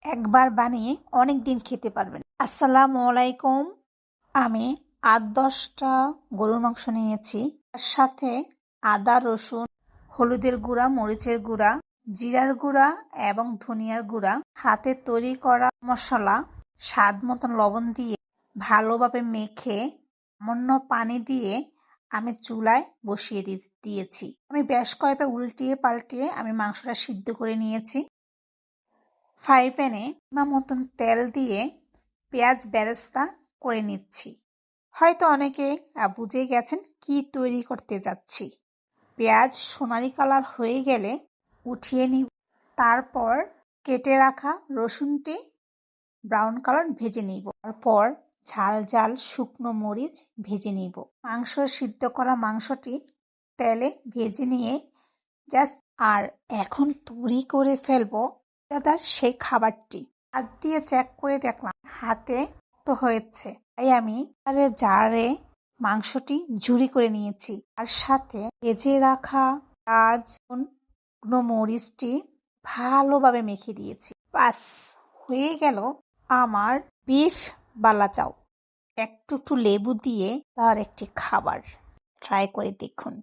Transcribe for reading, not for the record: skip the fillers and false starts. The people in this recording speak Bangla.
একবার বানিয়ে অনেক দিন খেতে পারবেন। আসসালামু আলাইকুম। আমি ৮-১০টা গরুর মাংস নিয়েছি। তার সাথে আদা, রসুন, হলুদের গুঁড়া, মরিচের গুঁড়া, জিরার গুঁড়া এবং ধনিয়ার গুঁড়া, হাতে তৈরি করা মশলা, স্বাদ মতন লবণ দিয়ে ভালোভাবে মেখে সামান্য পানি দিয়ে আমি চুলায় বসিয়ে দিয়েছি। আমি বেশ কয়েকবার উল্টিয়ে পাল্টিয়ে আমি মাংসটা সিদ্ধ করে নিয়েছি। ফ্রাই প্যানে মতন তেল দিয়ে পেঁয়াজ বেরেস্তা করে নিচ্ছি। হয়তো অনেকে বুঝে গেছেন কি তৈরি করতে যাচ্ছি। পেঁয়াজ সোনালি কালার হয়ে গেলে উঠিয়ে নিব। তারপর কেটে রাখা রসুনটি ব্রাউন কালার ভেজে নিব। তারপর ঝাল ঝাল শুকনো মরিচ ভেজে নিব। সিদ্ধ করা মাংসটি তেলে ভেজে নিয়ে জাস্ট আর এখন তৈরি করে ফেলবো সেই খাবারটি। হাত দিয়ে চেক করে দেখলাম হাতে তো হয়েছে, তাই আমি জারে মাংসটি ঝুরি করে নিয়েছি। আর সাথে ভেজে রাখা পেঁয়াজ, শুকনো মরিচটি ভালোভাবে মেখে দিয়েছি। বাস হয়ে গেল আমার বিফ বালাচাও। একটু লেবু দিয়ে তার একটি খাবার। ট্রাই করে দেখুন।